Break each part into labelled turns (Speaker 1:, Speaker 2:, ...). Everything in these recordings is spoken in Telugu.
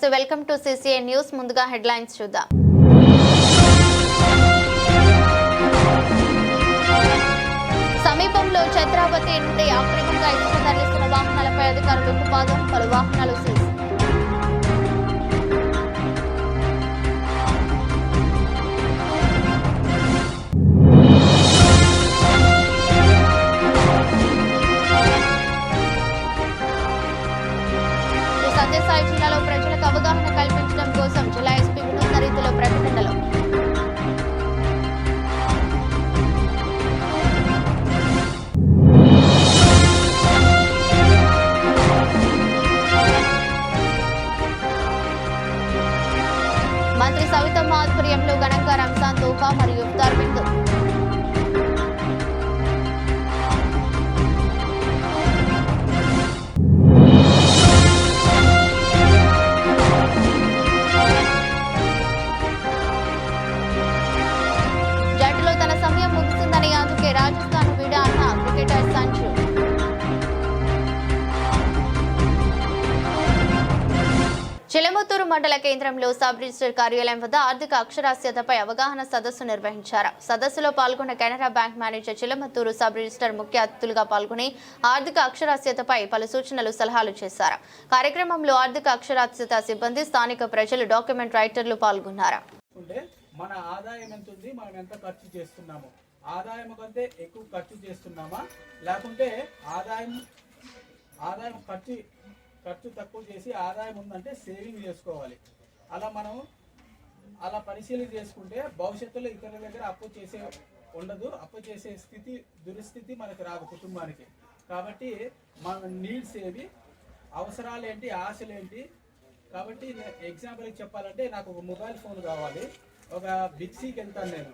Speaker 1: నమస్తే వెల్కమ్ టు సిసిఐ న్యూస్ ముందుగా హెడ్లైన్స్ చూద్దాం సమీపంలో ఛత్రావతి నుండి అక్రమంగా ఇసుక తరలిస్తున్న వాహనాలపై అధికారులు ఉక్కుపాదం పలు వాహనాలు సీజ్ సత్యసాయి జిల్లాలో ప్రజలకు అవగాహన కల్పించడం కోసం జిల్లా ఎస్పీ వినూత్న రీతిలో ప్రకటనలు మంత్రి సవితమ్మ ఆధ్వర్యంలో ఘనంగా రంజాన్ తోఫా మరియు ఇఫ్తార్ విందు జట్టులో తన సమయం ముగిసిందని అందుకే రాజస్థాన్ వీడా అన్న క్రికెటర్ సంజు చిలమత్తూరు మండల కేంద్రంలో సబ్ రిజిస్టర్ కార్యాలయం వద్ద ఆర్థిక అక్షరాస్యతపై అవగాహన సదస్సు నిర్వహించారు. సదస్సులో పాల్గొన్న Canara bank manager Chilamathur sub register ముఖ్య అతిథులుగా పాల్గొని ఆర్థిక అక్షరాస్యతపై పలు సూచనలు సలహాలు చేశారు. కార్యక్రమంలో ఆర్థిక అక్షరాస్యత సిబ్బంది స్థానిక ప్రజలు డాక్యుమెంట్ రైటర్లు పాల్గొన్నారు.
Speaker 2: మన ఆదాయం ఎంత ఉంది, మనం ఎంత ఖర్చు చేస్తున్నాము, ఆదాయం కంటే ఎక్కువ ఖర్చు చేస్తున్నామా లేకుంటే ఆదాయం ఖర్చు తక్కువ చేసి ఆదాయం ఉందంటే సేవింగ్ చేసుకోవాలి. అలా పరిశీలన చేసుకుంటే భవిష్యత్తులో ఇతరుల దగ్గర అప్పు చేసే దుస్థితి మనకు రాదు కుటుంబానికి. కాబట్టి మన నీడ్స్ ఏవి, అవసరాలు ఏంటి, ఆశలు ఏంటి. కాబట్టి ఎగ్జాంపుల్కి చెప్పాలంటే నాకు ఒక మొబైల్ ఫోన్ కావాలి, ఒక బిగ్సీకి వెళ్తాను నేను,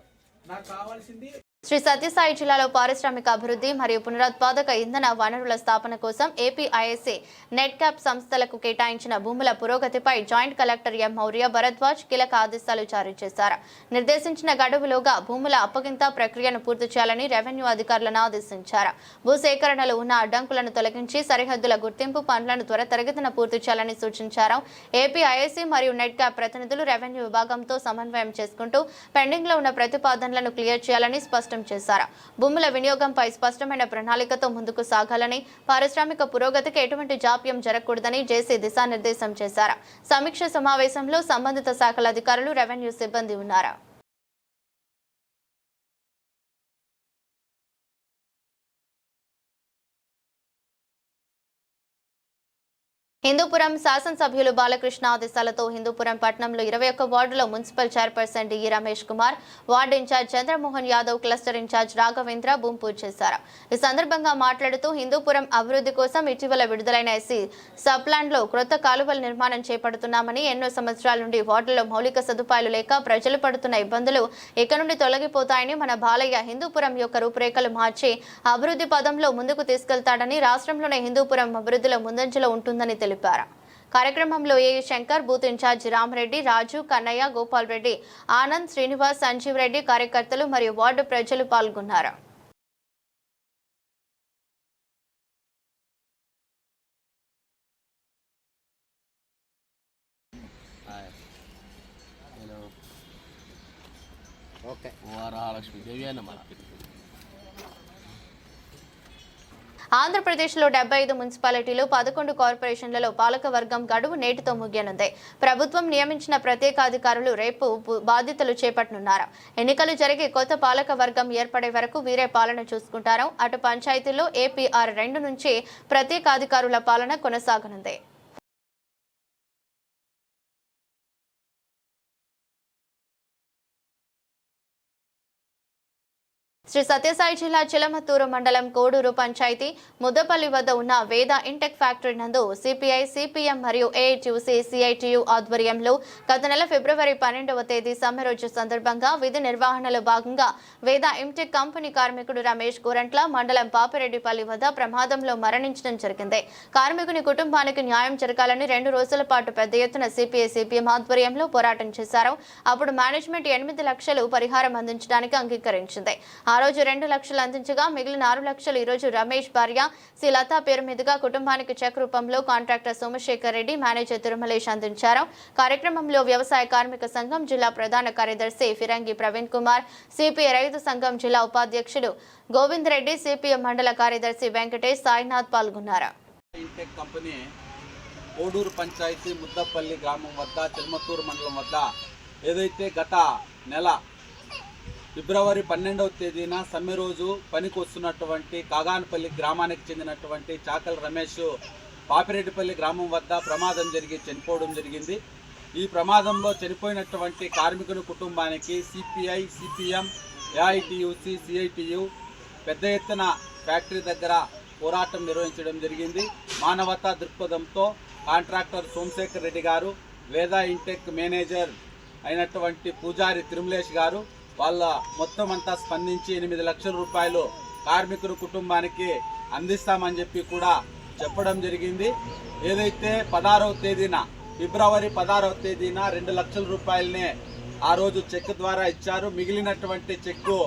Speaker 2: నాకు కావాల్సింది.
Speaker 1: శ్రీ సత్యసాయి జిల్లాలో పారిశ్రామిక అభివృద్ధి మరియు పునరుత్పాదక ఇంధన వనరుల స్థాపన కోసం ఏపీఐఎస్ఏ నెట్ క్యాప్ సంస్థలకు కేటాయించిన భూముల పురోగతిపై joint collector M Maurya Bharadwaj కీలక ఆదేశాలు జారీ చేశారు. నిర్దేశించిన గడువులోగా భూముల అప్పగింత ప్రక్రియను పూర్తి చేయాలని రెవెన్యూ అధికారులను ఆదేశించారు. భూసేకరణలో ఉన్న అడ్డంకులను తొలగించి సరిహద్దుల గుర్తింపు పనులను త్వరితగతిన పూర్తి చేయాలని సూచించారు. ఏపీఐఎస్ఏ మరియు నెట్ క్యాప్ ప్రతినిధులు రెవెన్యూ విభాగంతో సమన్వయం చేసుకుంటూ పెండింగ్ లో ఉన్న ప్రతిపాదనలను క్లియర్ చేయాలని స్పష్టం చేశారు. భూముల వినియోగంపై స్పష్టమైన ప్రణాళికతో ముందుకు సాగాలని, పారిశ్రామిక పురోగతికి ఎటువంటి జాప్యం జరగకూడదని జేసీ దిశానిర్దేశం చేశారు. సమీక్ష సమావేశంలో సంబంధిత శాఖల అధికారులు, రెవెన్యూ సిబ్బంది ఉన్నారు. హిందూపురం శాసనసభ్యులు బాలకృష్ణ ఆదేశాలతో హిందూపురం పట్టణంలో 21 వార్డులో municipal chairperson DE Ramesh Kumar, ward incharge Chandramohan Yadav, cluster incharge Raghavendra భూమి పూజ చేశారు. ఈ సందర్భంగా మాట్లాడుతూ హిందూపురం అభివృద్ధి కోసం ఇటీవల విడుదలైన ఎస్సీ సబ్ ప్లాన్ లో క్రొత్త కాలువల నిర్మాణం చేపడుతున్నామని, ఎన్నో సంవత్సరాల నుండి వార్డులో మౌలిక సదుపాయాలు లేక ప్రజలు పడుతున్న ఇబ్బందులు ఇక నుండి తొలగిపోతాయని, మన బాలయ్య హిందూపురం యొక్క రూపురేఖలు మార్చి అభివృద్ధి పదంలో ముందుకు తీసుకెళ్తాడని, రాష్ట్రంలోనే హిందూపురం అభివృద్ధిలో ముందంజలో ఉంటుందని తెలిపారు. కార్యక్రమంలో ఏ శంకర్, బూత్ ఇన్ఛార్జ్ రామరెడ్డి, రాజు, కన్నయ్య, గోపాల్ రెడ్డి, ఆనంద్, శ్రీనివాస్, సంజీవ్ రెడ్డి, కార్యకర్తలు మరియు వార్డు ప్రజలు పాల్గొన్నారు. ఆంధ్రప్రదేశ్లో 75 మున్సిపాలిటీలు, 11 కార్పొరేషన్లలో పాలకవర్గం గడువు నేటితో ముగియనుంది. ప్రభుత్వం నియమించిన ప్రత్యేకాధికారులు రేపు బాధ్యతలు చేపట్టనున్నారు. ఎన్నికలు జరిగి కొత్త పాలకవర్గం ఏర్పడే వరకు వీరే పాలన చూసుకుంటారు. అటు పంచాయతీల్లో ఏపీఆర్ 2 నుంచి ప్రత్యేకాధికారుల పాలన కొనసాగనుంది. శ్రీ సత్యసాయి జిల్లా చిలమత్తూరు మండలం కోడూరు పంచాయతీ ముద్దపల్లి వద్ద ఉన్న వేద ఇంటెక్ ఫ్యాక్టరీ నందు సిపిఐ, సిపిఎం మరియు ఏఐటీయూసీ, సిఐటియు ఆధ్వర్యంలో గత నెల ఫిబ్రవరి 12వ తేదీ సమ్మె రోజు సందర్భంగా విధి నిర్వహణలో భాగంగా వేద ఇంటెక్ కంపెనీ కార్మికుడు రమేష్ గోరంట్ల మండలం పాపిరెడ్డిపల్లి వద్ద ప్రమాదంలో మరణించడం జరిగింది. కార్మికుని కుటుంబానికి న్యాయం జరగాలని 2 రోజుల పాటు పెద్ద ఎత్తున సిపిఐ, సిపిఎం ఆధ్వర్యంలో పోరాటం చేశారు. అప్పుడు మేనేజ్మెంట్ 8 లక్షలు పరిహారం అందించడానికి అంగీకరించింది. ఆ రోజు 2 లక్షలు అందించగా మిగిలిన 6 లక్షలు ఈ రోజు రమేష్ భార్య శ్రీ లతా పేరు మీదుగా కుటుంబానికి చెక్ రూపంలో కాంట్రాక్టర్ సోమశేఖర్ రెడ్డి, మేనేజర్ తిరుమలేష్ అందించారు. కార్యక్రమంలో వ్యవసాయ కార్మిక సంఘం జిల్లా ప్రధాన కార్యదర్శి ఫిరంగి ప్రవీణ్ కుమార్, సిపిఐ రైతు సంఘం జిల్లా ఉపాధ్యక్షుడు గోవింద్ రెడ్డి, సిపిఎం మండల కార్యదర్శి వెంకటేష్, సాయినాథ్ పాల్గొన్నారు.
Speaker 3: ఇంటెక్ కంపెనీ కోడూరు పంచాయతీ ముద్దపల్లి గ్రామం వద్ద చిల్మత్తూరు మండలం వద్ద ఏదైతే గత నెల ఫిబ్రవరి 12వ తేదీన సమ్మె రోజు పనికి వస్తున్నటువంటి కాగానపల్లి గ్రామానికి చెందినటువంటి చాకల రమేష్ పాపిరెడ్డిపల్లి గ్రామం వద్ద ప్రమాదం జరిగి చనిపోవడం జరిగింది. ఈ ప్రమాదంలో చనిపోయినటువంటి కార్మికుని కుటుంబానికి సిపిఐ, సిపిఎం, ఏఐటియుసి, సిఐటియు పెద్ద ఎత్తున ఫ్యాక్టరీ దగ్గర పోరాటం నిర్వహించడం జరిగింది. మానవతా దృక్పథంతో కాంట్రాక్టర్ సోమశేఖర్ రెడ్డి గారు, వేదా ఇంటెక్ మేనేజర్ అయినటువంటి పూజారి తిరుమలేష్ గారు వాళ్ళ మొత్తం అంతా స్పందించి 8 లక్షల రూపాయలు కార్మికుల కుటుంబానికి అందిస్తామని చెప్పి కూడా చెప్పడం జరిగింది. ఏదైతే 16వ తేదీన ఫిబ్రవరి 16వ తేదీన 2 లక్షల రూపాయలనే ఆ రోజు చెక్ ద్వారా ఇచ్చారు. మిగిలినటువంటి చెక్కు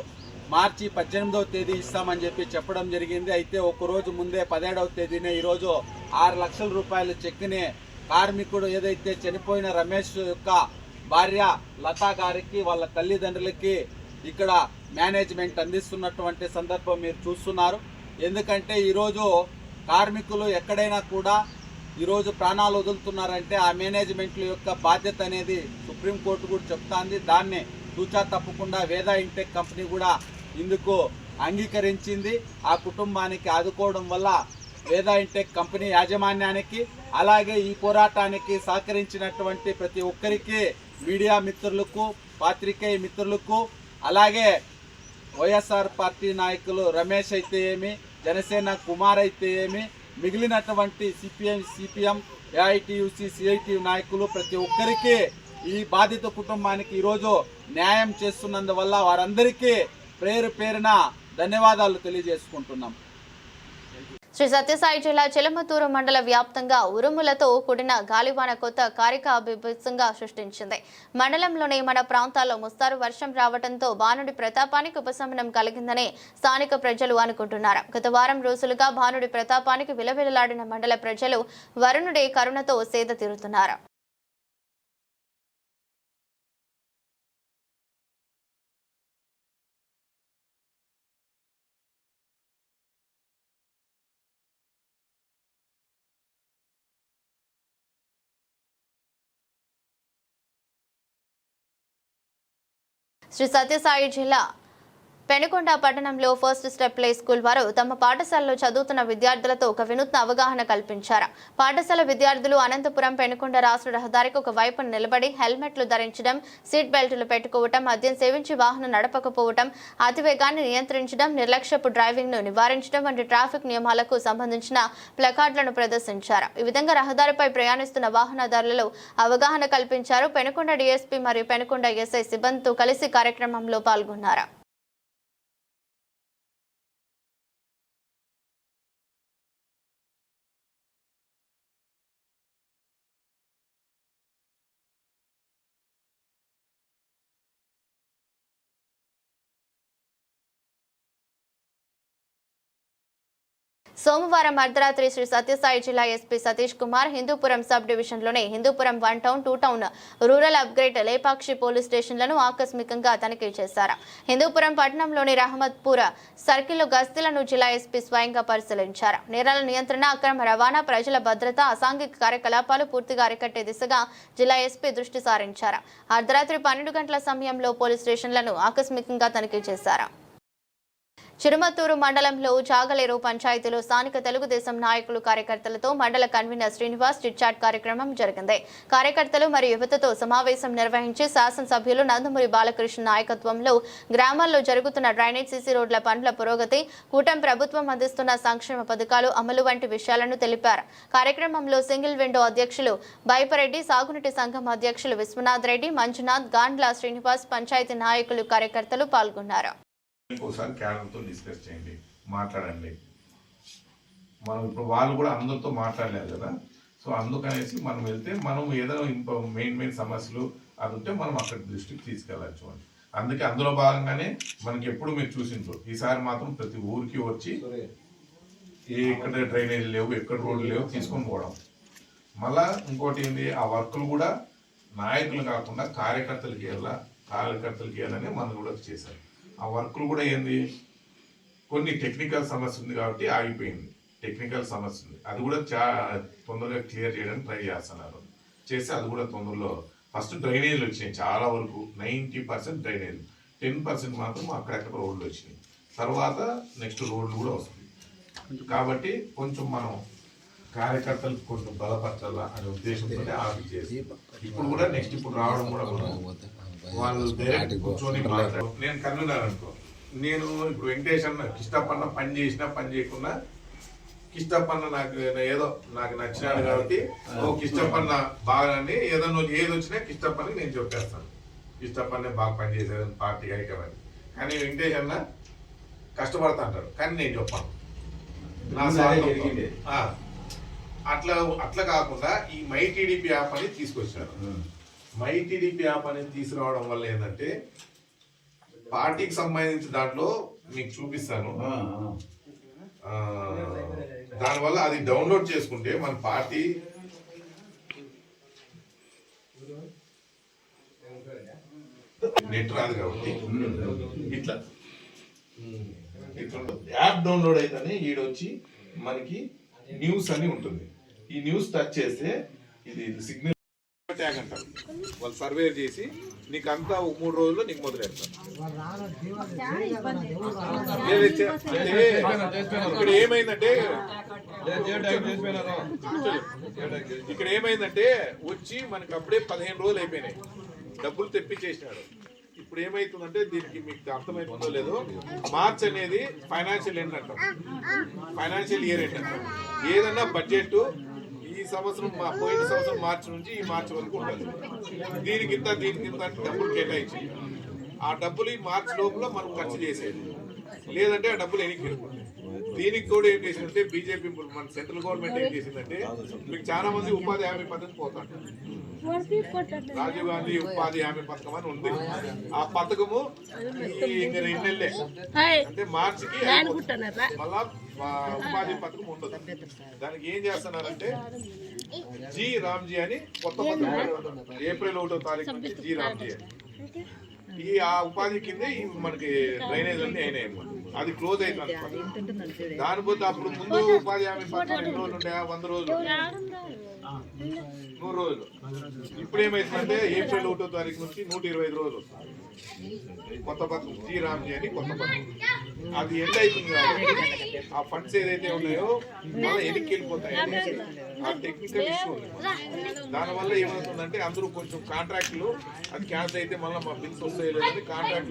Speaker 3: మార్చి 18వ తేదీ ఇస్తామని చెప్పి చెప్పడం జరిగింది. అయితే ఒకరోజు ముందే 17వ తేదీనే ఈరోజు 6 లక్షల రూపాయల చెక్ని కార్మికుడు ఏదైతే చనిపోయిన రమేష్ యొక్క భార్య లతా గారికి వాళ్ళ తల్లిదండ్రులకి ఇక్కడ మేనేజ్మెంట్ అందిస్తున్నటువంటి సందర్భం మీరు చూస్తున్నారు. ఎందుకంటే ఈరోజు కార్మికులు ఎక్కడైనా కూడా ఈరోజు ప్రాణాలు వదులుతున్నారంటే ఆ మేనేజ్మెంట్ల యొక్క బాధ్యత అనేది సుప్రీంకోర్టు కూడా చెప్తాంది. దాన్ని తూచా తప్పకుండా వేదా ఇంటెక్ కంపెనీ కూడా ఇందుకు అంగీకరించింది. ఆ కుటుంబానికి ఆదుకోవడం వల్ల వేదా ఇంటెక్ కంపెనీ యాజమాన్యానికి అలాగే ఈ పోరాటానికి సహకరించినటువంటి ప్రతి ఒక్కరికి, మీడియా మిత్రులకు, పాత్రికేయ మిత్రులకు, అలాగే వైఎస్ఆర్ పార్టీ నాయకులు రమేష్ అయితే ఏమి, జనసేన కుమార్ అయితే ఏమి, మిగిలినటువంటి సిపిఎం, ఏఐటియుసి, సిఐటియు నాయకులు ప్రతి ఒక్కరికి ఈ బాధిత కుటుంబానికి ఈరోజు న్యాయం చేస్తున్నందువల్ల వారందరికీ పేరున ధన్యవాదాలు తెలియజేసుకుంటున్నాం.
Speaker 1: శ్రీ సత్యసాయి జిల్లా చిలమతూరు మండల వ్యాప్తంగా ఉరుములతో కూడిన గాలివాన కొత్త కారిక బీభత్సంగా సృష్టించింది. మండలంలోని మన ప్రాంతాల్లో ముస్తారు వర్షం రావడంతో భానుడి ప్రతాపానికి ఉపశమనం కలిగిందని స్థానిక ప్రజలు అనుకుంటున్నారు. గత వారం రోజులుగా భానుడి ప్రతాపానికి విలవిలలాడిన మండల ప్రజలు వరుణుడి కరుణతో సేద తీరుతున్నారు. శ్రీ సత్యసాయి జిల్లా పెనుకొండ పట్టణంలో ఫస్ట్ స్టెప్ ప్లే స్కూల్ వారు తమ పాఠశాలలో చదువుతున్న విద్యార్థులతో ఒక వినూత్న అవగాహన కల్పించారు. పాఠశాల విద్యార్థులు అనంతపురం పెనుకొండ రాష్ట్ర రహదారికి ఒక వైపున నిలబడి హెల్మెట్లు ధరించడం, సీట్ బెల్టులు పెట్టుకోవటం, మద్యం సేవించి వాహనం నడపకపోవటం, అతివేగాన్ని నియంత్రించడం, నిర్లక్ష్యపు డ్రైవింగ్ ను నివారించడం వంటి ట్రాఫిక్ నియమాలకు సంబంధించిన ప్లకార్డులను ప్రదర్శించారు. ఈ విధంగా రహదారిపై ప్రయాణిస్తున్న వాహనదారులలో అవగాహన కల్పించారు. పెనుకొండ డీఎస్పీ మరియు పెనుకొండ ఎస్ఐ సిబ్బందితో కలిసి కార్యక్రమంలో పాల్గొన్నారు. సోమవారం అర్ధరాత్రి శ్రీ సత్యసాయి జిల్లా ఎస్పీ సతీష్ కుమార్ హిందూపురం సబ్ డివిజన్లోని Hindupuram 1 town, 2 town, rural upgrade, Lepakshi police స్టేషన్లను ఆకస్మికంగా తనిఖీ చేశారు. హిందూపురం పట్టణంలోని రహమత్పూర్ సర్కిల్లో గస్తీలను జిల్లా ఎస్పీ స్వయంగా పరిశీలించారు. నేరాల నియంత్రణ, అక్రమ రవాణా, ప్రజల భద్రత, అసాంఘిక కార్యకలాపాలు పూర్తిగా అరికట్టే దిశగా జిల్లా ఎస్పీ దృష్టి సారించారు. అర్ధరాత్రి 12 గంటల సమయంలో పోలీస్ స్టేషన్లను ఆకస్మికంగా తనిఖీ చేశారు. చిరుమత్తూరు మండలంలో జాగలేరు పంచాయతీలో స్థానిక తెలుగుదేశం నాయకులు, కార్యకర్తలతో మండల కన్వీనర్ శ్రీనివాస్ చిట్చాట్ కార్యక్రమం జరిగింది. కార్యకర్తలు మరియు యువతతో సమావేశం నిర్వహించి శాసనసభ్యులు నందమూరి బాలకృష్ణ నాయకత్వంలో గ్రామాల్లో జరుగుతున్న డ్రైనేజ్, సీసీ రోడ్ల పనుల పురోగతి, కూటమి ప్రభుత్వం అందిస్తున్న సంక్షేమ పథకాలు అమలు వంటి విషయాలను తెలిపారు. కార్యక్రమంలో సింగిల్ విండో అధ్యక్షులు బైపరెడ్డి, సాగునీటి సంఘం అధ్యక్షులు విశ్వనాథ్ రెడ్డి, మంజునాథ్, గాండ్ల శ్రీనివాస్, పంచాయతీ నాయకులు, కార్యకర్తలు పాల్గొన్నారు.
Speaker 4: ఒకసారి క్యాడర్తో డిస్కస్ చేయండి, మాట్లాడండి. మనం ఇప్పుడు వాళ్ళు కూడా అందరితో మాట్లాడలేదు కదా, సో అందుకనేసి మనం వెళ్తే మనం ఏదైనా మెయిన్ సమస్యలు అది ఉంటే మనం అక్కడ దృష్టికి తీసుకెళ్ళచ్చు అని. అందుకే అందులో భాగంగానే మనకి ఎప్పుడు మీరు చూసిండ్రు, ఈసారి మాత్రం ప్రతి ఊరికి వచ్చి ఎక్కడ డ్రైనేజ్ లేవు, ఎక్కడ రోడ్లు లేవు తీసుకొని పోవడం. మళ్ళా ఇంకోటి ఏంది, ఆ వర్కులు కూడా నాయకులు కాకుండా కార్యకర్తలకి ఇవ్వాలని మనం కూడా చేశారు. ఆ వర్కులు కూడా ఏంది, కొన్ని టెక్నికల్ సమస్య ఉంది కాబట్టి ఆగిపోయింది. టెక్నికల్ సమస్య ఉంది, అది కూడా తొందరగా క్లియర్ చేయడానికి ట్రై చేస్తున్నారు. చేసి అది కూడా తొందరలో ఫస్ట్ డ్రైనేజీలు వచ్చినాయి చాలా వరకు, 90% డ్రైనేజ్, 10% మాత్రం అక్కడెక్కడ రోడ్లు వచ్చినాయి. తర్వాత నెక్స్ట్ రోడ్లు కూడా వస్తుంది. కాబట్టి కొంచెం మనం కార్యకర్తలకు కొంచెం బలపరచాలా అనే ఉద్దేశంతో ఆఫీ చేసి ఇప్పుడు కూడా నెక్స్ట్ ఇప్పుడు రావడం కూడా వాళ్ళు డైరెక్ట్ కూర్చొని మాట్లాడు. నేను కన్నున్నాను అనుకో, నేను ఇప్పుడు వెంకటేష్ అన్న కిష్టపన్న పని చేసినా పని చేయకున్నా కిష్టపన్న నాకు నచ్చినాడు కాబట్టి కిష్టపన్న బాగానే ఏది వచ్చినా కిష్టపని నేను చెప్పేస్తాను. కిష్టపన్నే బాగా పనిచేసేదని పార్టీ ఐక్యమని. కానీ వెంకటేష్ అన్న కష్టపడతా అంటాడు కానీ నేను చెప్పాను. అట్లా కాకుండా ఈ మై టీడీపీ యాప్ అనేది తీసుకొచ్చారు. మై టీడీపీ యాప్ అనేది తీసుకురావడం వల్ల ఏంటంటే పార్టీకి సంబంధించి దాంట్లో మీకు చూపిస్తాను. దానివల్ల అది డౌన్లోడ్ చేసుకుంటే మన పార్టీ నెట్ రాదు కాబట్టి ఇట్లా యాప్ డౌన్లోడ్ అయితేనే ఈడొచ్చి మనకి న్యూస్ అని ఉంటుంది. ఈ న్యూస్ టచ్ చేస్తే ఇది సిగ్నల్ ట్యాగ్ అంటారు. వాళ్ళు సర్వే చేసి నీకు అంతా 3 రోజుల్లో నీకు మొదలెడతారు. ఇక్కడ ఏమైందంటే వచ్చి మనకి అప్పుడే 15 రోజులు అయిపోయినాయి, డబ్బులు తెప్పించేసినాడు. ఇప్పుడు ఏమైతుందంటే దీనికి మీకు అర్థమైతుందో లేదో, మార్చ్ అనేది ఫైనాన్షియల్ ఎండ్ అంటాం, ఫైనాన్షియల్ ఇయర్ ఎండ్ అంటాం. ఏదన్నా బడ్జెట్ ఈ సంవత్సరం పోయిన సంవత్సరం మార్చి నుంచి ఈ మార్చి వరకు ఉండాలి. దీనికింత డబ్బులు కేటాయించి ఆ డబ్బులు ఈ మార్చి లోపల మనం ఖర్చు చేసేది, లేదంటే ఆ డబ్బులు వెనక్కి వెళ్ళిపోతాయి. దీనికి కూడా ఏం చేసిందంటే బీజేపీ మన సెంట్రల్ గవర్నమెంట్ ఏం చేసిందంటే మీకు చాలా మంది ఉపాధి హామీ పథకం పోతారు. రాజీవ్ గాంధీ ఉపాధి హామీ పథకం అని ఉంది. ఆ పథకము ఇంక 2 నెలలే అంటే మార్చికి మళ్ళా ఉపాధి పథకం ఉండదు. దానికి ఏం చేస్తున్నారంటే జీ రామ్జీ అని కొత్త పథకం ఏప్రిల్ 1వ తారీఖు నుంచి జీ రామ్జీ అని ఆ ఉపాధి కింద మనకి డ్రైనేజ్ అన్ని అయినాయి. అది క్లోజ్ అవుతుంది. దానిపోతే అప్పుడు ముందు ఉపాధి హామీ పథకం 2 రోజులు ఉండే 100 రోజులు 100 రోజులు. ఇప్పుడు ఏమైతుందంటే ఏప్రిల్ 1వ తారీఖు నుంచి 125 రోజులు వస్తుంది. కొత్త పథకం జీ రామ్జీ అని కొత్త పథకం అది ఎండ్ అవుతుంది కాబట్టి ఆ ఫండ్స్ ఏదైతే ఉన్నాయో మళ్ళీ వెనక్కి వెళ్ళిపోతాయి. ఆ టెక్నికల్ ఇష్యూ ఉంది. దానివల్ల ఏమవుతుందంటే అందరూ కొంచెం కాంట్రాక్టులు అది క్యాన్సిల్ అయితే మళ్ళీ మా బిల్స్ వస్తాయి లేదని కాంట్రాక్ట్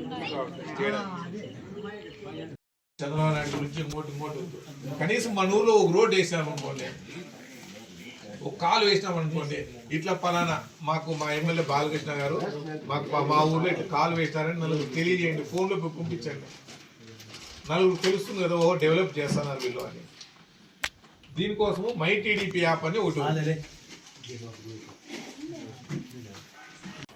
Speaker 4: చంద్రబాబు నాయుడు గురించి ఇంకోటి కనీసం మన ఊళ్ళో ఒక రోడ్ వేసినామనుకోండి, ఒక కాలు వేసినామనుకోండి, ఇట్లా పలానా మాకు మా ఎమ్మెల్యే బాలకృష్ణ గారు మాకు మా ఊర్లో ఇట్లా కాలు వేసినారని నలుగురు తెలియజేయండి, ఫోన్లో పంపించండి. నలుగురు తెలుస్తుంది కదా, ఓ డెవలప్ చేస్తున్నారు వీళ్ళు అని. దీనికోసము మై టీడీపీ యాప్ అని ఒకటి.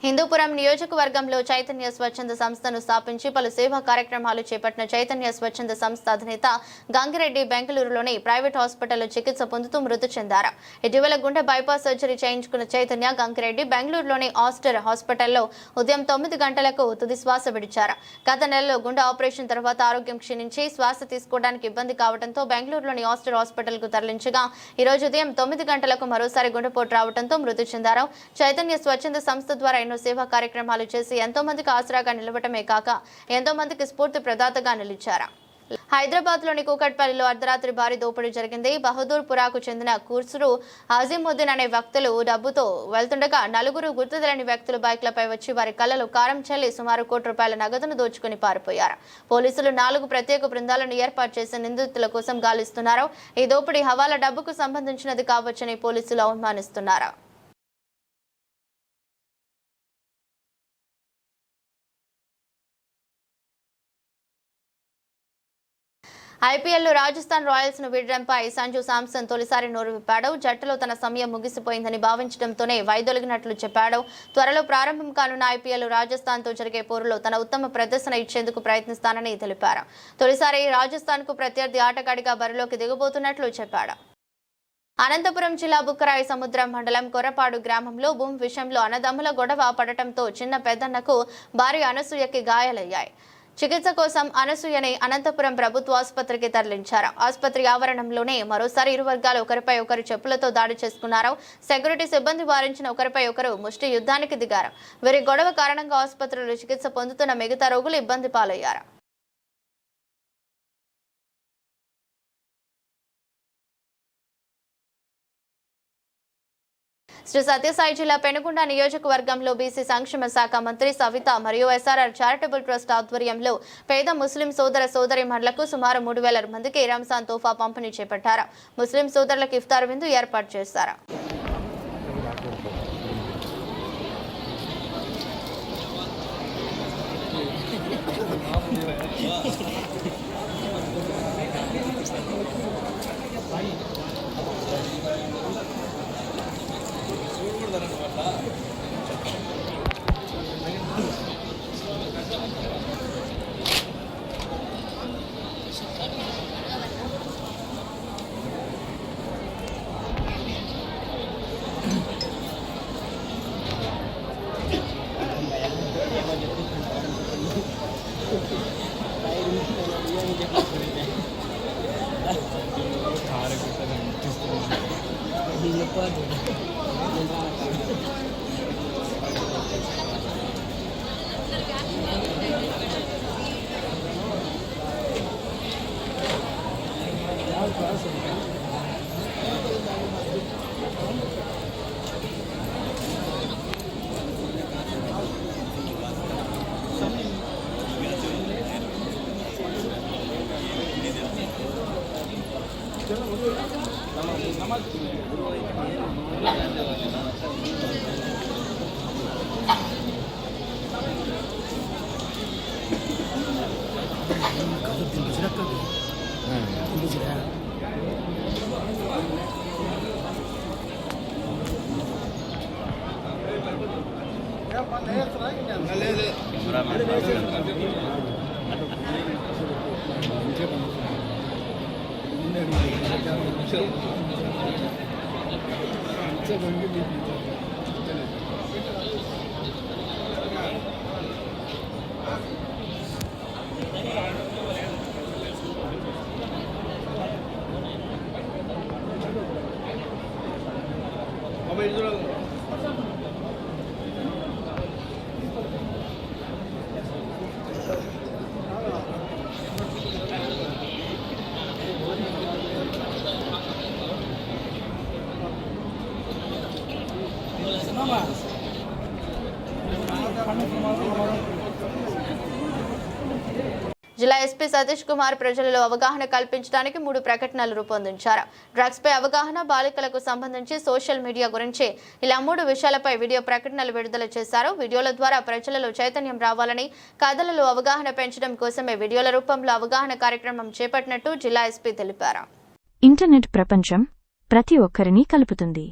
Speaker 1: హిందూపురం నియోజకవర్గంలో చైతన్య స్వచ్ఛంద సంస్థను స్థాపించి పలు సేవా కార్యక్రమాలు చేపట్టిన చైతన్య స్వచ్ఛంద సంస్థ అధినేత గంగిరెడ్డి బెంగళూరులోని ప్రైవేట్ హాస్పిటల్లో చికిత్స పొందుతూ మృతి చెందారు. ఇటీవల గుండె బైపాస్ సర్జరీ చేయించుకున్న చైతన్య గంగిరెడ్డి బెంగళూరులోని ఆస్టర్ హాస్పిటల్లో ఉదయం 9 గంటలకు తుది శ్వాస విడిచారు. గత నెలలో గుండె ఆపరేషన్ తర్వాత ఆరోగ్యం క్షీణించి శ్వాస తీసుకోవడానికి ఇబ్బంది కావడంతో బెంగళూరులోని ఆస్టర్ హాస్పిటల్కు తరలించగా ఈ రోజు ఉదయం 9 గంటలకు మరోసారి గుండెపోటు రావడంతో మృతి చెందారు. చైతన్య స్వచ్ఛంద సంస్థ ద్వారా సేవా కార్యక్రమాలు చేసి ఎంతో మందికి ఆసరాగా నిలవటమే కాక ఎంతో మందికి స్ఫూర్తి ప్రదాతగా నిలిచారు. హైదరాబాద్ లోని కూకట్పల్లిలో అర్ధరాత్రి భారీ దోపిడీ జరిగింది. బహదూర్ పురాకు చెందిన కూర్సురు అజీముద్దీన్ అనే వ్యక్తులు డబ్బుతో వెళ్తుండగా 4 గుర్తు తెలియని వ్యక్తులు బైక్లపై వచ్చి వారి కళ్ళలో కారం చల్లి సుమారు ₹1 కోటి నగదును దోచుకుని పారిపోయారు. పోలీసులు 4 ప్రత్యేక బృందాలను ఏర్పాటు చేసి నిందితుల కోసం గాలిస్తున్నారు. ఈ దోపిడీ హవాలా డబ్బుకు సంబంధించినది కావచ్చని పోలీసులు అనుమానిస్తున్నారు. ఐపీఎల్లో రాజస్థాన్ రాయల్స్ ను వీడడంపై సంజు శాంసన్ తొలిసారి నోరు విప్పాడు. జట్టులో తన సమయం ముగిసిపోయిందని భావించడంతోనే వైదొలిగినట్లు చెప్పాడు. త్వరలో ప్రారంభం కానున్న ఐపీఎల్ రాజస్థాన్ తో జరిగే పోరులో తన ఉత్తమ ప్రదర్శన ఇచ్చేందుకు ప్రయత్నిస్తానని తెలిపారు. తొలిసారి రాజస్థాన్ కు ప్రత్యర్థి ఆటగాడిగా బరిలోకి దిగబోతున్నట్లు చెప్పాడు. అనంతపురం జిల్లా బుక్కరాయి సముద్రం మండలం కొరపాడు గ్రామంలో భూమి విషయంలో అన్నదమ్ముల గొడవ పడటంతో చిన్న పెద్దన్నకు భార్య అనసూయకి గాయాలయ్యాయి. చికిత్స కోసం అనసూయని అనంతపురం ప్రభుత్వ ఆసుపత్రికి తరలించారు. ఆసుపత్రి ఆవరణంలోనే మరోసారి ఇరు వర్గాలు ఒకరిపై ఒకరు చెప్పులతో దాడి చేసుకున్నారు. సెక్యూరిటీ సిబ్బంది వారించిన ఒకరిపై ఒకరు ముష్టి యుద్ధానికి దిగారు. వీరి గొడవ కారణంగా ఆసుపత్రిలో చికిత్స పొందుతున్న మిగతా రోగులు ఇబ్బంది పాలయ్యారు. శ్రీ సత్యసాయి జిల్లా పెనుగొండ నియోజకవర్గంలో బీసీ సంక్షేమ శాఖ మంత్రి సవిత మరియు ఎస్ఆర్ఆర్ చారిటబుల్ ట్రస్ట్ ఆధ్వర్యంలో పేద ముస్లిం సోదర సోదరీమణులకు సుమారు 3,000 మందికి రంజాన్ తోఫా పంపిణీ చేపట్టారు. ముస్లిం సోదరులకు ఇఫ్తార్ విందు ఏర్పాటు చేశారు. జిల్లా ఎస్పీ సతీష్ కుమార్ ప్రజలలో అవగాహన కల్పించడానికి 3 ప్రకటనలు రూపొందించారు. డ్రగ్స్ పై అవగాహన, బాలికలకు సంబంధించి సోషల్ మీడియా గురించి ఇలా 3 విషయాలపై వీడియో ప్రకటనలు విడుదల చేశారు. వీడియోల ద్వారా ప్రజలలో చైతన్యం రావాలని, కథలలో అవగాహన పెంచడం కోసమే వీడియోల రూపంలో అవగాహన కార్యక్రమం చేపట్టినట్టు జిల్లా ఎస్పీ తెలిపారు.
Speaker 5: ఇంటర్నెట్ ప్రపంచం ప్రతి ఒక్కరినీ కలుపుతుంది.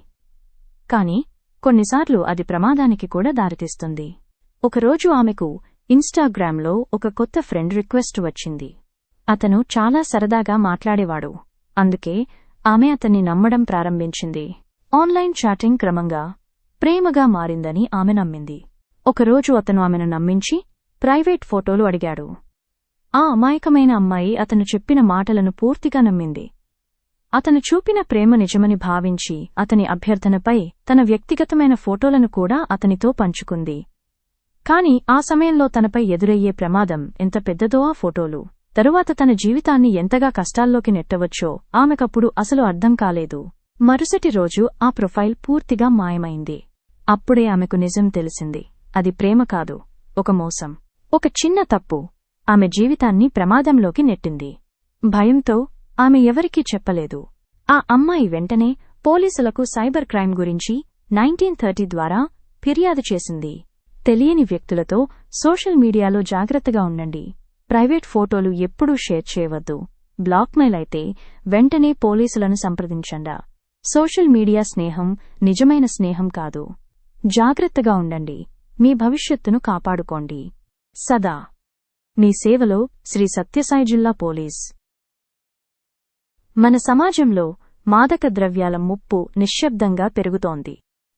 Speaker 5: కానీ కొన్నిసార్లు అది ప్రమాదానికి కూడా దారితీస్తుంది. ఒకరోజు ఆమెకు ఇన్స్టాగ్రామ్లో ఒక కొత్త ఫ్రెండ్ రిక్వెస్ట్ వచ్చింది. అతను చాలా సరదాగా మాట్లాడేవాడు. అందుకే ఆమె అతన్ని నమ్మడం ప్రారంభించింది. ఆన్లైన్ చాటింగ్ క్రమంగా ప్రేమగా మారిందని ఆమె నమ్మింది. ఒకరోజు అతను ఆమెను నమ్మించి ప్రైవేట్ ఫోటోలు అడిగాడు. ఆ అమాయకమైన అమ్మాయి అతను చెప్పిన మాటలను పూర్తిగా నమ్మింది. అతను చూపిన ప్రేమ నిజమని భావించి అతని అభ్యర్థనపై తన వ్యక్తిగతమైన ఫోటోలను కూడా అతనితో పంచుకుంది. కాని ఆ సమయంలో తనపై ఎదురయ్యే ప్రమాదం ఎంత పెద్దదో ఆ ఫోటోలు, తరువాత తన జీవితాన్ని ఎంతగా కష్టాల్లోకి నెట్టవచ్చో ఆమెకప్పుడు అసలు అర్థం కాలేదు. మరుసటి రోజు ఆ ప్రొఫైల్ పూర్తిగా మాయమైంది. అప్పుడే ఆమెకు నిజం తెలిసింది. అది ప్రేమ కాదు, ఒక మోసం. ఒక చిన్న తప్పు ఆమె జీవితాన్ని ప్రమాదంలోకి నెట్టింది. భయంతో ఆమె ఎవరికీ చెప్పలేదు. ఆ అమ్మాయి వెంటనే పోలీసులకు సైబర్ క్రైమ్ గురించి 1930 ద్వారా ఫిర్యాదు చేసింది. తెలియని వ్యక్తులతో సోషల్ మీడియాలో జాగ్రత్తగా ఉండండి. ప్రైవేట్ ఫోటోలు ఎప్పుడూ షేర్ చేయవద్దు. బ్లాక్మెయిల్ అయితే వెంటనే పోలీసులను సంప్రదించండి. సోషల్ మీడియా స్నేహం నిజమైన స్నేహం కాదు. జాగ్రత్తగా ఉండండి. మీ భవిష్యత్తును కాపాడుకోండి. సదా మీ సేవలో శ్రీ సత్యసాయి జిల్లా పోలీస్. మన సమాజంలో మాదక ద్రవ్యాల ముప్పు నిశ్శబ్దంగా పెరుగుతోంది.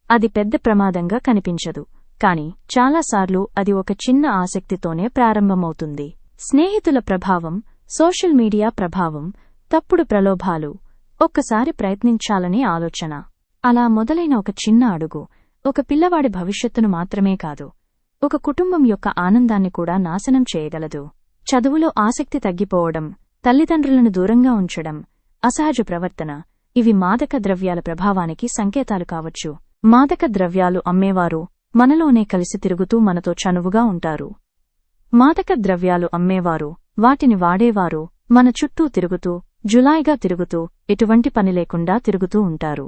Speaker 5: అది పెద్ద ప్రమాదంగా కనిపించదు, కాని చాలాసార్లు అది ఒక చిన్న ఆసక్తితోనే ప్రారంభమవుతుంది. స్నేహితుల ప్రభావం, సోషల్ మీడియా ప్రభావం, తప్పుడు ప్రలోభాలు, ఒక్కసారి ప్రయత్నించాలనే ఆలోచన, అలా మొదలైన ఒక చిన్న అడుగు ఒక పిల్లవాడి భవిష్యత్తును మాత్రమే కాదు, ఒక కుటుంబం యొక్క ఆనందాన్ని కూడా నాశనం చేయగలదు. చదువులో ఆసక్తి తగ్గిపోవడం, తల్లిదండ్రులను దూరంగా ఉంచడం, అసహజ ప్రవర్తన, ఇవి మాదక ద్రవ్యాల ప్రభావానికి సంకేతాలు కావచ్చు. మాదక ద్రవ్యాలు అమ్మేవారు మనలోనే కలిసి తిరుగుతూ మనతో చనువుగా ఉంటారు. మాదక ద్రవ్యాలు అమ్మేవారు, వాటిని వాడేవారు మన చుట్టూ తిరుగుతూ, జులాయిగా తిరుగుతూ, ఎటువంటి పని లేకుండా తిరుగుతూ ఉంటారు.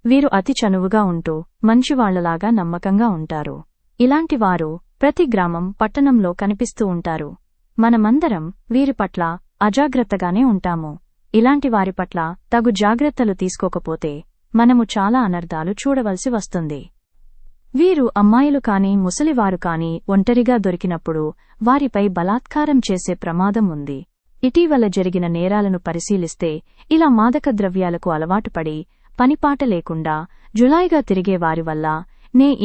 Speaker 5: వీరు అతి చనువుగా ఉంటూ మంచివాళ్లలాగా నమ్మకంగా ఉంటారు. ఇలాంటి వారు ప్రతి గ్రామం, పట్టణంలో కనిపిస్తూ ఉంటారు. మనమందరం వీరి పట్ల అజాగ్రత్తగానే ఉంటాము. ఇలాంటి వారి పట్ల తగు జాగ్రత్తలు తీసుకోకపోతే మనము చాలా అనర్థాలు చూడవలసి వస్తుంది. వీరు అమ్మాయిలు కాని ముసలివారు కాని ఒంటరిగా దొరికినప్పుడు వారిపై బలాత్కారం చేసే ప్రమాదం ఉంది. ఇటీవల జరిగిన నేరాలను పరిశీలిస్తే ఇలా మాదక ద్రవ్యాలకు అలవాటుపడి పనిపాట లేకుండా జులాయిగా తిరిగే వారి వల్ల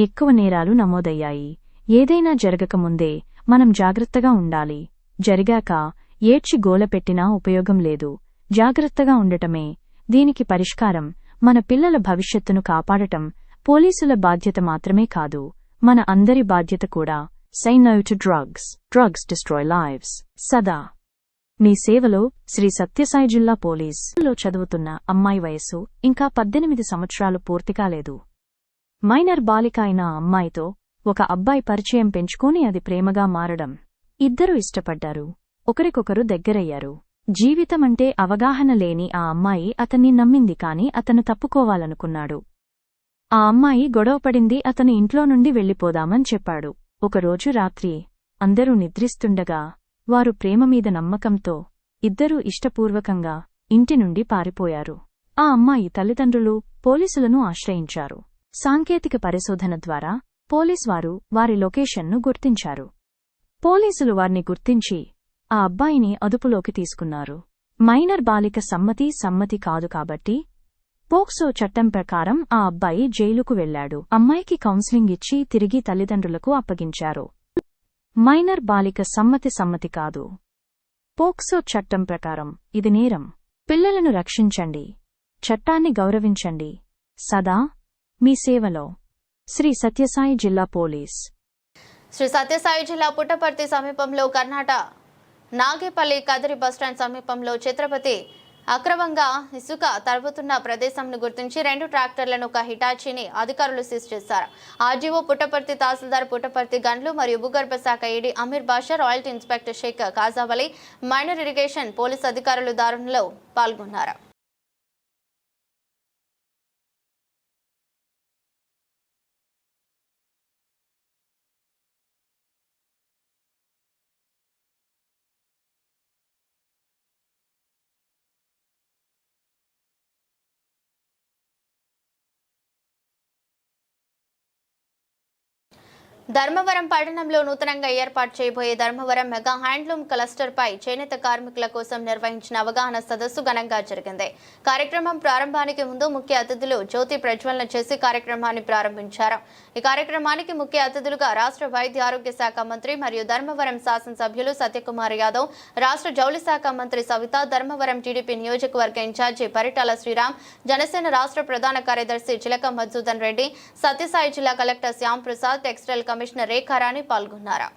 Speaker 5: ఎక్కువ నేరాలు నమోదయ్యాయి. ఏదైనా జరగకముందే మనం జాగ్రత్తగా ఉండాలి. జరిగాక ఏడ్చి గోలపెట్టినా ఉపయోగం లేదు. జాగ్రత్తగా ఉండటమే దీనికి పరిష్కారం. మన పిల్లల భవిష్యత్తును కాపాడటం పోలీసుల బాధ్యత మాత్రమే కాదు, మన అందరి బాధ్యత కూడా. Say no to drugs. Drugs destroy lives. సదా మీ సేవలో శ్రీ సత్యసాయి జిల్లా పోలీసులో చదువుతున్న అమ్మాయి వయస్సు ఇంకా 18 సంవత్సరాలు పూర్తి కాలేదు. మైనర్ బాలిక అయిన ఆ అమ్మాయితో ఒక అబ్బాయి పరిచయం పెంచుకుని అది ప్రేమగా మారడం. ఇద్దరూ ఇష్టపడ్డారు, ఒకరికొకరు దగ్గరయ్యారు. జీవితమంటే అవగాహన లేని ఆ అమ్మాయి అతన్ని నమ్మింది, కాని అతను తప్పుకోవాలనుకున్నాడు. ఆ అమ్మాయి గొడవపడింది, అతను ఇంట్లో నుండి వెళ్ళిపోదామని చెప్పాడు. ఒకరోజు రాత్రి అందరూ నిద్రిస్తుండగా వారు ప్రేమమీద నమ్మకంతో ఇద్దరూ ఇష్టపూర్వకంగా ఇంటి నుండి పారిపోయారు. ఆ అమ్మాయి తల్లిదండ్రులు పోలీసులను ఆశ్రయించారు. సాంకేతిక పరిశోధన ద్వారా పోలీసువారు వారి లొకేషన్ను గుర్తించారు. పోలీసులు వారిని గుర్తించి ఆ అబ్బాయిని అదుపులోకి తీసుకున్నారు. మైనర్ బాలిక సమ్మతి కాదు కాబట్టి పోక్సో చట్టం ప్రకారం ఆ అబ్బాయి జైలుకు వెళ్లాడు. అమ్మాయికి కౌన్సిలింగ్ ఇచ్చి తిరిగి తల్లిదండ్రులకు అప్పగించారు. మైనర్ బాలిక సమ్మతి కాదు. పోక్సో చట్టం ప్రకారం ఇది నేరం. పిల్లలను రక్షించండి, చట్టాన్ని గౌరవించండి. సదా మీ సేవలో శ్రీ సత్యసాయి జిల్లా పోలీస్.
Speaker 1: శ్రీ సత్యసాయి జిల్లా పుట్టపర్తి సమీపంలో కర్ణాటక నాగేపల్లి కదిరి బస్టాండ్ సమీపంలో ఛత్రపతి అక్రమంగా ఇసుక తవ్వుతున్న ప్రదేశంను గుర్తించి 2 ట్రాక్టర్లను ఒక హిటాచీని అధికారులు సీజ్ చేశారు. ఆర్జీఓ పుట్టపర్తి, తహసీల్దార్ పుట్టపర్తి గండ్లు మరియు భూగర్భ శాఖ ED Ameer Basha, royalty inspector Shaik Khajavali, minor irrigation police అధికారులు దారుణంలో పాల్గొన్నారు. ధర్మవరం పట్టణంలో నూతనంగా ఏర్పాటు చేయబోయే ధర్మవరం మెగా హ్యాండ్లూమ్ క్లస్టర్పై చేనేత కార్మికుల కోసం నిర్వహించిన అవగాహన సదస్సు ఘనంగా జరిగింది. కార్యక్రమం ప్రారంభానికి ముందు ముఖ్య అతిథులు జ్యోతి ప్రజ్వలన చేసి కార్యక్రమాన్ని ప్రారంభించారు. ఈ కార్యక్రమానికి ముఖ్య అతిథులుగా రాష్ట్ర వైద్య ఆరోగ్య శాఖ మంత్రి మరియు ధర్మవరం శాసనసభ్యులు సత్యకుమార్ యాదవ్, రాష్ట్ర జౌళి శాఖ మంత్రి సవిత, ధర్మవరం టీడీపీ నియోజకవర్గ ఇన్ఛార్జి పరిటాల శ్రీరామ్, జనసేన రాష్ట్ర ప్రధాన కార్యదర్శి చిలక మధుసూదన్ రెడ్డి, సత్యసాయి జిల్లా collector Shyam Prasad, textile commissioner Rekha Rani పాల్గొన్నారు.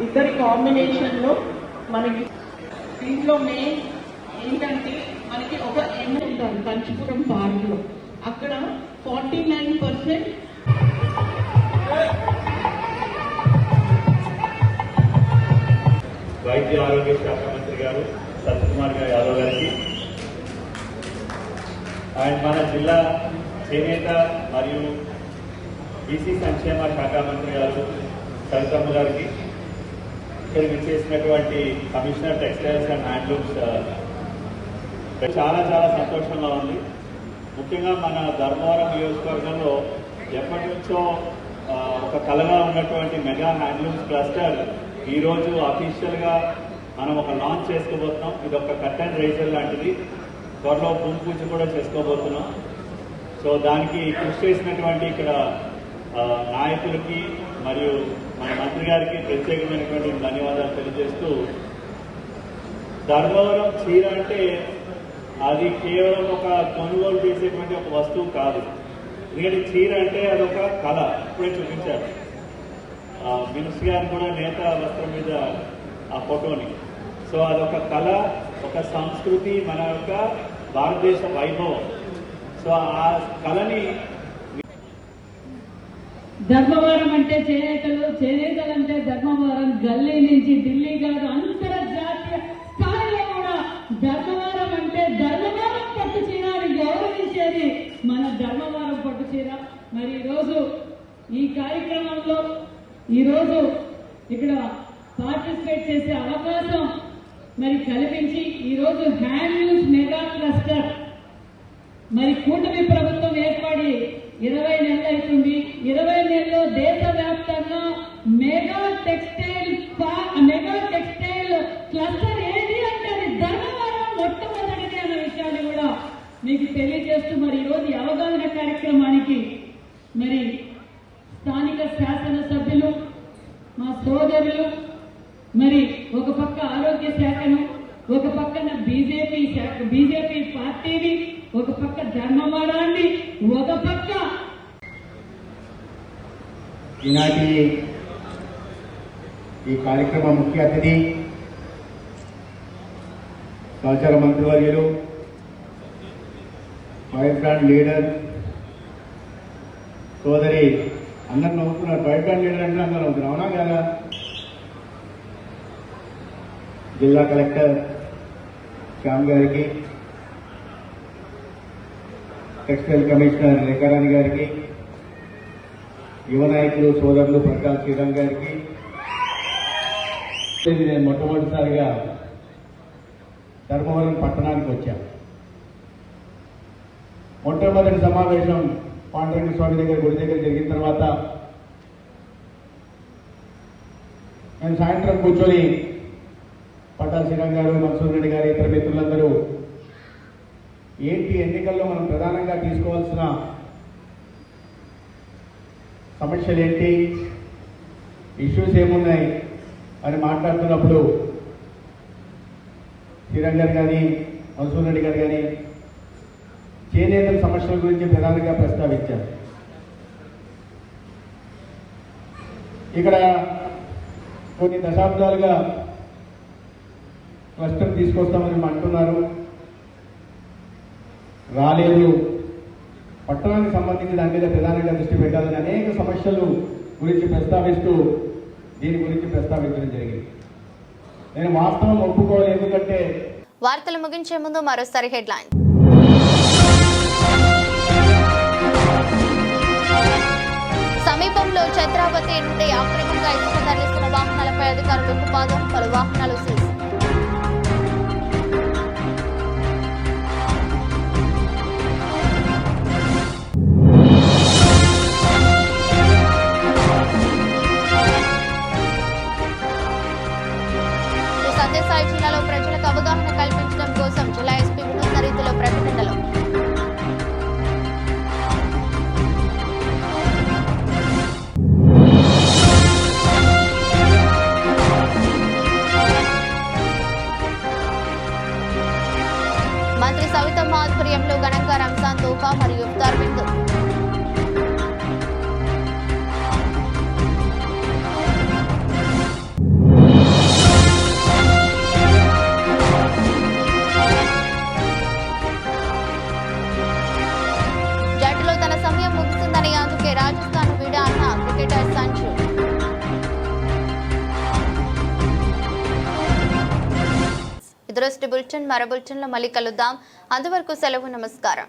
Speaker 6: ఇద్దరి కాంబినేషన్ లో మనకి దీంట్లో మెయిన్ ఏంటంటే మనకి ఒక ఎండ్ ఉంటుంది కంచిపురం పార్క్ లో, అక్కడ 49%
Speaker 7: వైద్య ఆరోగ్య శాఖ మంత్రి గారు సత్యకుమార్ యాదవ్ గారికి అండ్ మన జిల్లా చేనేత మరియు బీసీ సంక్షేమ శాఖ మంత్రి గారు సరితమ్మ గారికి, ఇక్కడికి చేసినటువంటి కమిషనర్ టెక్స్టైల్స్ అండ్ హ్యాండ్లూమ్స్ చాలా చాలా సంతోషంగా ఉంది. ముఖ్యంగా మన ధర్మవరం నియోజకవర్గంలో ఎప్పటి నుంచో ఒక కలగా ఉన్నటువంటి మెగా హ్యాండ్లూమ్స్ క్లస్టర్ ఈరోజు అఫీషియల్గా మనం ఒక లాంచ్ చేసుకోబోతున్నాం. ఇది ఒక కట్ అండ్ రైజర్ లాంటిది. త్వరలో భూమి పూజ కూడా చేసుకోబోతున్నాం. సో దానికి కృషి చేసినటువంటి ఇక్కడ నాయకులకి మరియు మన మంత్రి గారికి ప్రత్యేకమైనటువంటి ధన్యవాదాలు తెలియజేస్తూ, ధర్మవరం చీర అంటే అది కేవలం ఒక కొనుగోలు చేసేటువంటి ఒక వస్తువు కాదు. ఎందుకంటే చీర అంటే అదొక కళ. ఇప్పుడే చూపించారు మినిస్టర్ గారు కూడా నేత వస్త్రం మీద ఆ ఫోటోని. సో అదొక కళ, ఒక సంస్కృతి, మన యొక్క భారతదేశ వైభవం. సో ఆ కళని
Speaker 6: ధర్మవరం అంటే చేనేతలు అంటే ధర్మవరం గల్లీ నుంచి ఢిల్లీ గారు అంతర్జాతీయ స్థాయిలో కూడా ధర్మవరం అంటే ధర్మవరం పట్టు చీర అని గౌరవించేది మన ధర్మవరం పట్టు చీర. మరి ఈరోజు ఈ కార్యక్రమంలో ఈరోజు ఇక్కడ పార్టిసిపేట్ చేసే అవకాశం మరి కల్పించి ఈరోజు హ్యాండ్లూమ్స్ మెగా క్లస్టర్ మరి కూటమి ప్రభుత్వం ఏర్పడి 20 నెలలు అవుతుంది. 20 నెలల్లో దేశవ్యాప్తంగా మెగా టెక్స్టైల్ క్లస్టర్ ఏది అంటే అది ధర్మవరం మొట్టమొదటిది అన్న విషయాన్ని కూడా మీకు తెలియజేస్తూ మరి ఈరోజు ఈ అవగాహన కార్యక్రమానికి మరి స్థానిక శాసనసభ్యులు, మా సోదరులు, మరి ఒక పక్క ఆరోగ్య శాఖను, ఒక పక్కన బీజేపీ పార్టీని, ఒక పక్క ధర్మవరాన్ని, ఒక పక్క
Speaker 8: ఈనాటి ఈ కార్యక్రమ ముఖ్య అతిథి సహచార మంత్రివర్యులు, వైబ్రాండ్ లీడర్ సోదరి, అందరు నవ్వుతున్నారు. వైబ్రాండ్ లీడర్ అంటే అందరూ నవ్వుతున్నారు, అవునా కదా? జిల్లా కలెక్టర్ శ్యామ్ గారికి, టెక్స్టైల్ కమిషనర్ రేఖారాణి గారికి, యువ నాయకులు సోదరులు ప్రకాష్ శ్రీరామ్ గారికి, నేను మొట్టమొదటిసారిగా ధర్మవరం పట్టణానికి వచ్చాను. మొట్టమొదటి సమావేశం పాండురంగ స్వామి దగ్గర గుడి దగ్గర జరిగిన తర్వాత నేను సాయంత్రం కూర్చొని పట్టా శ్రీరామ్ గారు, మన్సూర్ రెడ్డి గారు, ఇతర మిత్రులందరూ ఏంటి ఎన్నికల్లో మనం ప్రధానంగా తీసుకోవాల్సిన సమస్యలు ఏంటి, ఇష్యూస్ ఏమున్నాయి అని మాట్లాడుతున్నప్పుడు శ్రీరామ్ గారు కానీ, మన్సూర్ రెడ్డి గారు కానీ చేనేతల సమస్యల గురించి ప్రధానంగా ప్రస్తావించారు. ఇక్కడ కొన్ని దశాబ్దాలుగా క్లస్టర్ తీసుకొస్తామని అంటున్నారు, రాలేదు. పట్టణానికి సంబంధించి దాని మీద ప్రధానంగా దృష్టి పెట్టాలని అనేక సమస్యలు గురించి ప్రస్తావిస్తూ దీని గురించి ప్రస్తావించడం జరిగింది. నేను వాస్తవం ఒప్పుకోవాలి. ఎందుకంటే
Speaker 1: వార్తలు ముగించే ముందు మరోసారి హెడ్లైన్. సమీపంలో ఛత్రావతి నుండి అక్రమంగా ఇసుక తరలిస్తున్న వాహనాలపై అధికారులు ఉక్కుపాదం, పలు వాహనాలు సీజ్. సత్యసాయి జిల్లాలో ప్రజలకు అవగాహన కల్పించడం కోసం జిల్లా ఎస్పీ వినూత్న రీతిలో ప్రకటనలు. మంత్రి సవితమ్మ ఆధ్వర్యంలో ఘనంగా రంజాన్ తోఫా మరియు ఇఫ్తార్ విందు. ఈరోజు బులెటిన్ మరో బులెటిన్లో మళ్ళీ కలుద్దాం. అంతవరకు సెలవు. నమస్కారం.